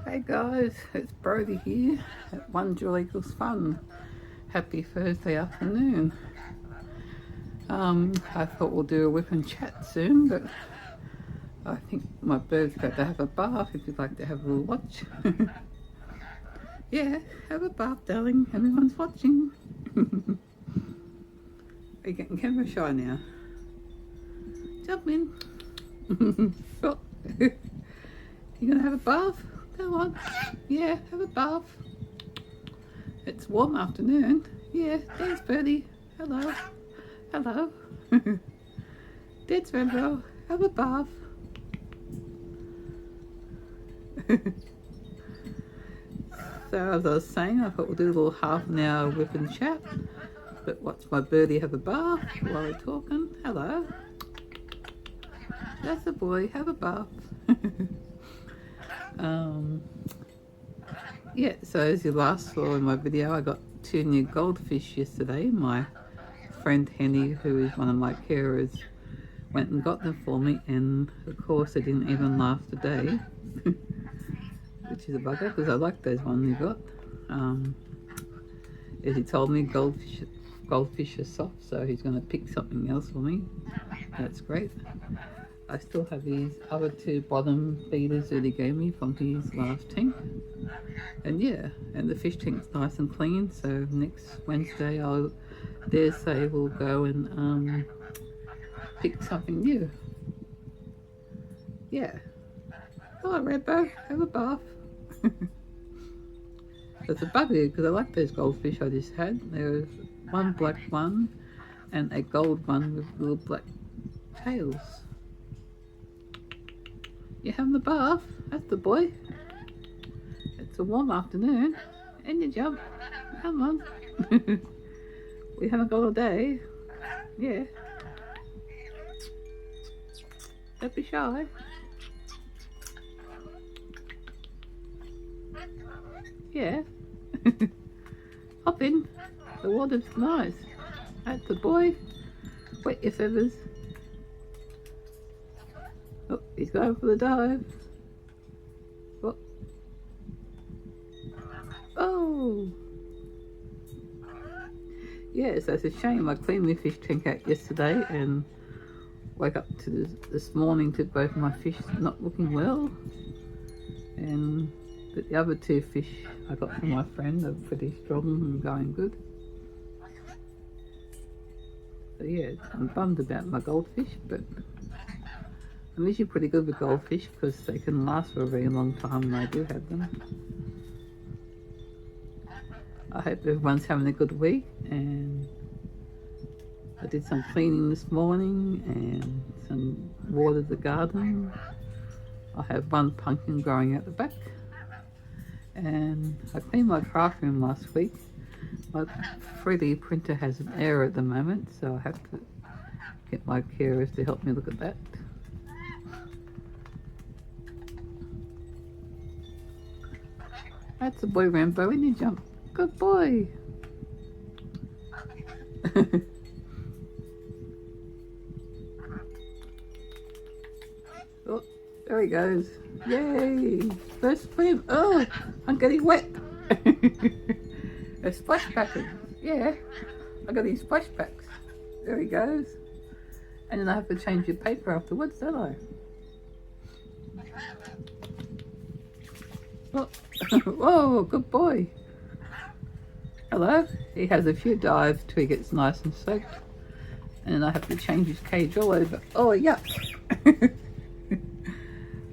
Hey guys, it's Brody here at One Jewel Equals Fun. Happy Thursday afternoon. I thought we'll do a whip and chat soon, but I think my bird's got to have a bath if you'd like to have a little watch. Yeah, have a bath, darling. Everyone's watching. Are you getting camera shy now? Jump in. Oh. You gonna have a bath? Go on. Yeah, have a bath. It's warm afternoon. Yeah, there's Birdie. Hello. Hello. There's Renbo. Have a bath. So as I was saying, I thought we'll do a little half an hour whip and chat. But watch my birdie have a bath while we're talking. Hello. That's a boy. Have a bath. Yeah, so as you last saw in my video, I got 2 new goldfish yesterday. My friend Henny, who is one of my carers, went and got them for me, and of course they didn't even last a day, which is a bugger because I like those ones you got. As he told me, goldfish are soft, so he's going to pick something else for me. That's great. I still have these other 2 bottom feeders that he gave me from his last tank. And yeah, and the fish tank's nice and clean, so next Wednesday I'll dare say we'll go and pick something new. Yeah. Hello Redbo, have a bath. It's a bugger because I like those goldfish I just had. There was one black one and a gold one with little black tails. You having a bath? That's the boy. It's a warm afternoon. And you jump. Come on. We haven't got all day. Yeah. Don't be shy. Yeah. Hop in. The water's nice. That's the boy. Wet your feathers. Oh, he's going for the dive. Oh. Oh. Yes, that's a shame. I cleaned my fish tank out yesterday and woke up to this morning to both my fish not looking well. But the other 2 fish I got from my friend are pretty strong and going good. So yeah, I'm bummed about my goldfish, but I'm usually pretty good with goldfish because they can last for a very long time when I do have them. I hope everyone's having a good week, and I did some cleaning this morning and some watered the garden. I have 1 pumpkin growing out the back, and I cleaned my craft room last week. My 3D printer has an error at the moment, so I have to get my carers to help me look at that. That's a boy, Rambo, and you jump. Good boy. Oh, there he goes. Yay! First swim. Oh, I'm getting wet. A splash package. Yeah, I got these splash packs. There he goes. And then I have to change your paper afterwards, don't I? Oh. Whoa, good boy. Hello. He has a few dives till he gets nice and soaked. And then I have to change his cage all over. Oh, yuck.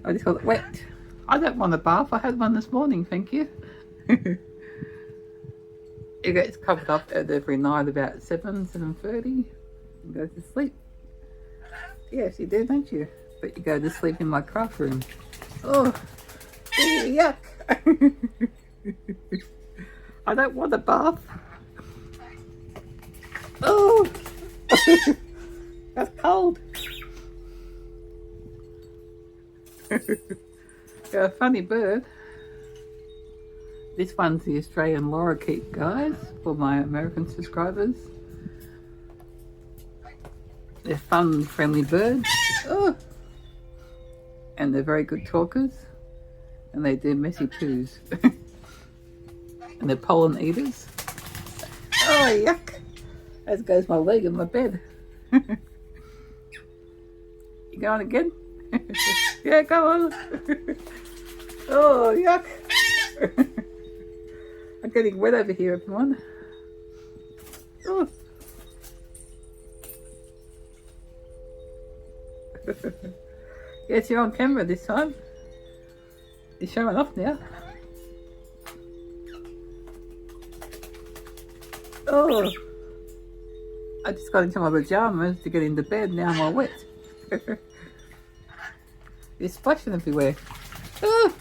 I just got it wet. I don't want a bath. I had one this morning, thank you. He gets covered up every night about 7:30 and goes to sleep. Yes, you do, don't you? But you go to sleep in my craft room. Oh, yuck. I don't want a bath. Oh, that's cold. You're a funny bird. This one's the Australian lorikeet, guys, for my American subscribers. They're fun, friendly birds. Oh. And they're very good talkers. And they do messy poos. And they're pollen eaters. Oh, yuck. There goes my leg in my bed. You going again? Yeah, go on. Oh, yuck. I'm getting wet over here, everyone. Oh. Yes, you're on camera this time. You're showing off now. Oh, I just got into my pajamas to get into bed. Now I'm all wet. You're splashing everywhere. Oh.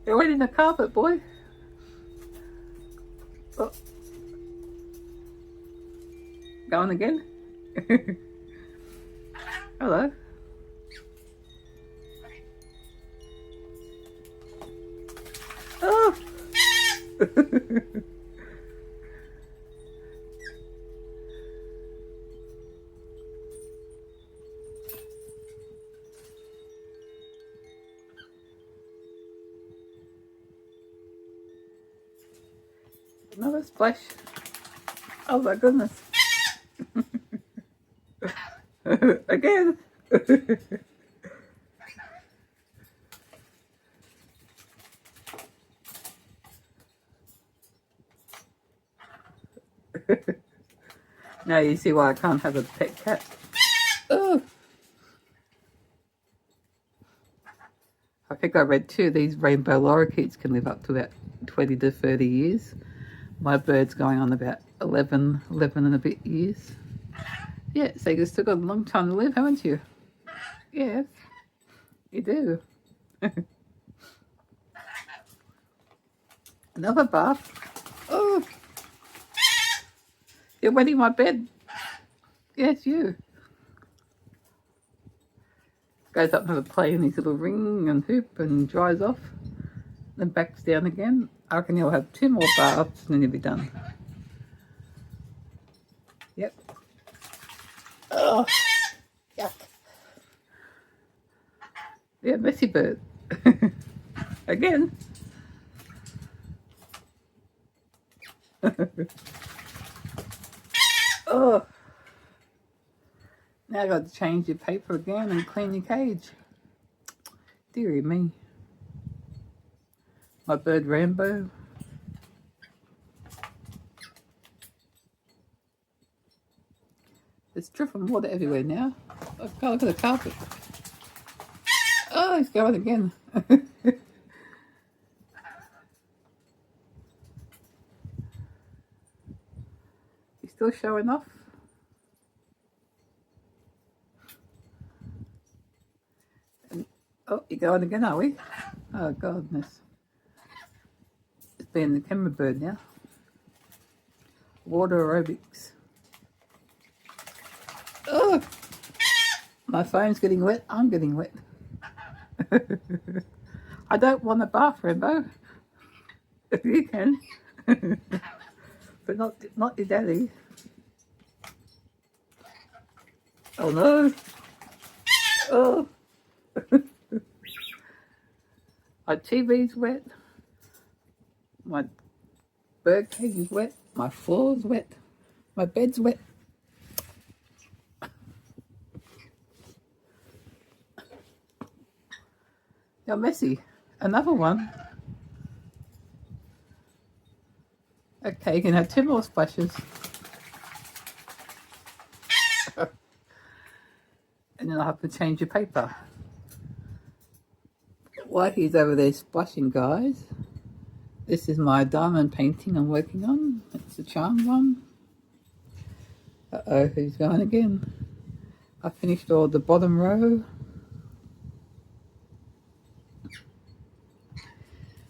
You're wet in the carpet, boy. Oh. Going again? Hello. Oh. Another splash. Oh my goodness. Again. Now you see why I can't have a pet cat. Oh. I think I read too, these rainbow lorikeets can live up to about 20 to 30 years. My bird's going on about 11 and a bit years. Yeah, so you've still got a long time to live, haven't you? Yes, you do. Another bath. Oh, you're wetting my bed. Yes, you. Goes up to the play in his little ring and hoop and dries off. Then backs down again. I reckon you'll have 2 more baths and then you'll be done. Yep. Oh, yuck. Yeah, messy bird. Again. Oh. Now I've got to change your paper again and clean your cage. Dearie me. My bird Rambo. There's dripping water everywhere now. Oh, God, look at the carpet. Oh, he's going again. He's still showing off. Oh, you're going again, are we? Oh, goodness. It's being the camera bird now. Water aerobics. Oh, my phone's getting wet. I'm getting wet. I don't want a bath, Rambo. If you can. But not your daddy. Oh, no. Oh. My TV's wet. My bird cage is wet. My floor's wet. My bed's wet. You're messy. Another one. Okay, you can have 2 more splashes. And then I'll have to change your paper. While he's over there splashing, guys, this is my diamond painting I'm working on. It's the charm one. Uh-oh, who's going again? I finished all the bottom row.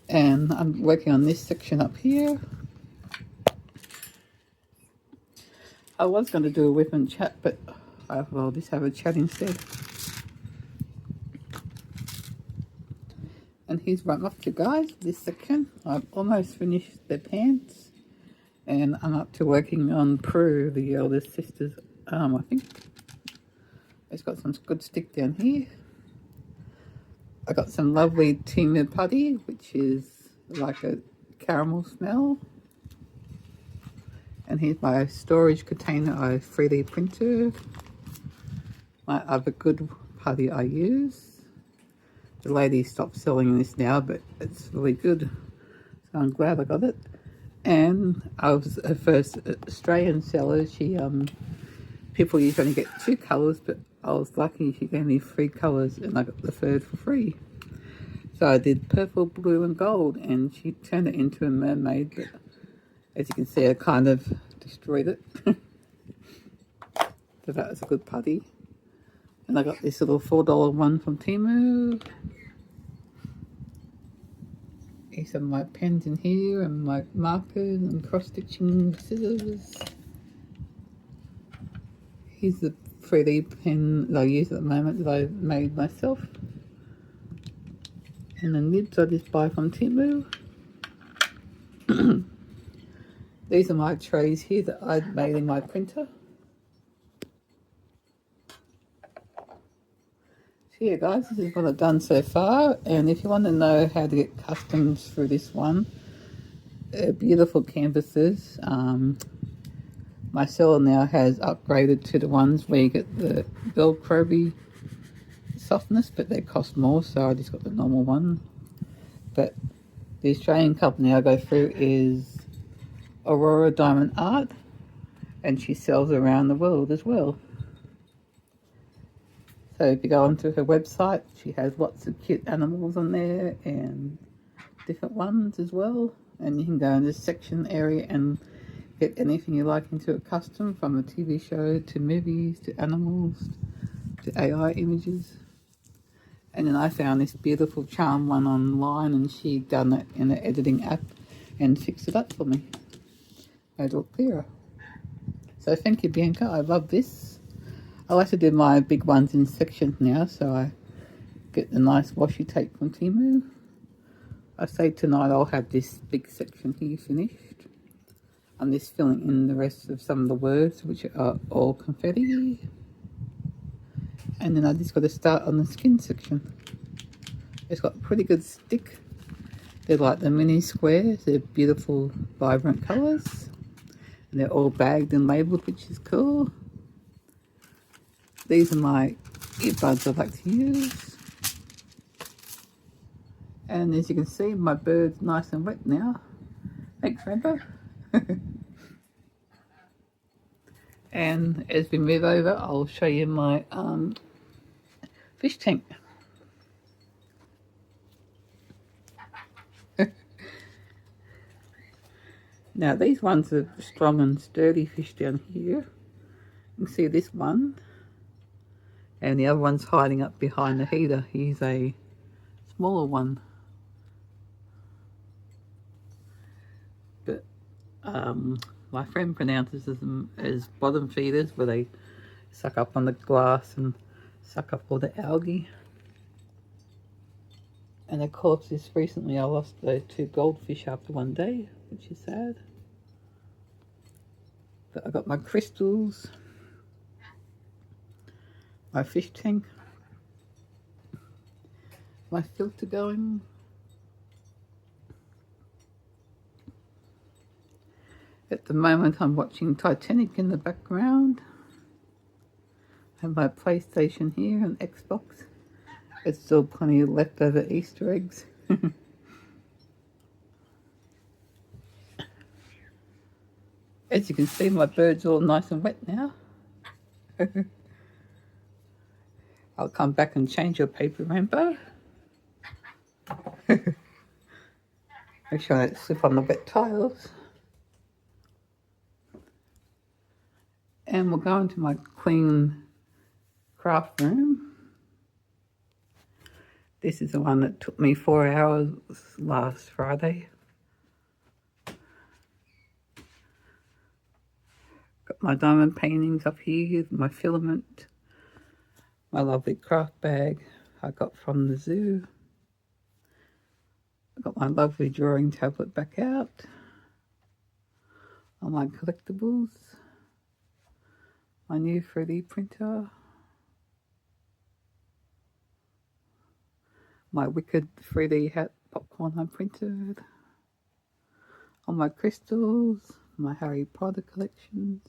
And I'm working on this section up here. I was going to do a whip and chat, but I'll just have a chat instead. And here's right up to, guys, this section. I've almost finished the pants. And I'm up to working on Prue, the eldest sister's arm, I think. It's got some good stick down here. I got some lovely Timu putty, which is like a caramel smell. And here's my storage container I 3D printer. My other good putty I use. The lady stopped selling this now, but it's really good. So I'm glad I got it. And I was her first Australian seller. She people usually only get 2 colours, but I was lucky she gave me 3 colours and I got the third for free. So I did purple, blue and gold, and she turned it into a mermaid, but as you can see I kind of destroyed it. So that was a good putty. And I got this little $4 one from Temu. Here's some of my pens in here and my markers and cross-stitching scissors. Here's the 3D pen that I use at the moment that I made myself. And the nibs I just buy from Temu. These are my trays here that I made in my printer. So yeah guys, this is what I've done so far, and if you want to know how to get customs through this one, they're beautiful canvases. My seller now has upgraded to the ones where you get the Velcro softness, but they cost more, so I just got the normal one. But the Australian company I go through is Aurora Diamond Art, and she sells around the world as well. So if you go onto her website, she has lots of cute animals on there and different ones as well. And you can go in this section area and get anything you like into a custom, from a TV show to movies to animals to AI images. And then I found this beautiful charm one online, and she done it in an editing app and fixed it up for me. Made it look clearer. So thank you, Bianca. I love this. I like to do my big ones in sections now, so I get the nice washi tape from Temu. I say tonight I'll have this big section here finished. I'm just filling in the rest of some of the words, which are all confetti. And then I just got to start on the skin section. It's got a pretty good stick. They're like the mini squares. They're beautiful, vibrant colours. And they're all bagged and labelled, which is cool. These are my earbuds I like to use. And as you can see, my bird's nice and wet now. Thanks, Rainbow. And as we move over, I'll show you my fish tank. Now these ones are strong and sturdy fish down here. You can see this one. And the other one's hiding up behind the heater. He's a smaller one. But my friend pronounces them as bottom feeders, where they suck up on the glass and suck up all the algae. And of course, just recently I lost those 2 goldfish after one day, which is sad. But I got my crystals, my fish tank, my filter going. At the moment I'm watching Titanic in the background. I have my PlayStation here and Xbox. There's still plenty of leftover Easter eggs. As you can see, my bird's all nice and wet now. I'll come back and change your paper, Rainbow. Make sure I don't slip on the wet tiles. And we'll go into my clean craft room. This is the one that took me 4 hours last Friday. Got my diamond paintings up here, my filament, my lovely craft bag I got from the zoo. I got my lovely drawing tablet back out. All my collectibles. My new 3D printer. my Wicked 3D hat popcorn I printed, all my crystals, my Harry Potter collections,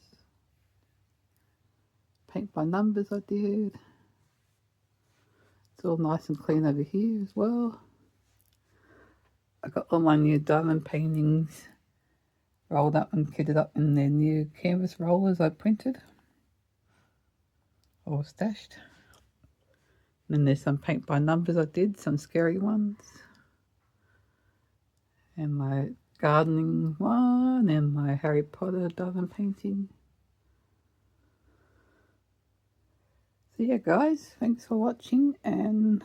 paint by numbers I did. It's all nice and clean over here as well. I got all my new diamond paintings rolled up and kitted up in their new canvas rollers I printed, all stashed. And then there's some paint by numbers I did, some scary ones, and my gardening one, and my Harry Potter diamond painting. So yeah guys, thanks for watching, and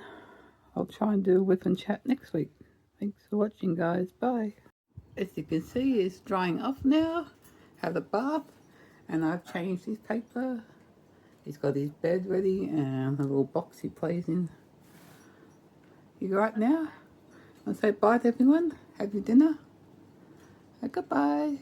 I'll try and do a whip and chat next week. Thanks for watching guys, bye. As you can see, it's drying off now. Had a bath, and I've changed his paper. He's got his bed ready and a little box he plays in. You right now? I'll say bye to everyone. Have your dinner. Goodbye.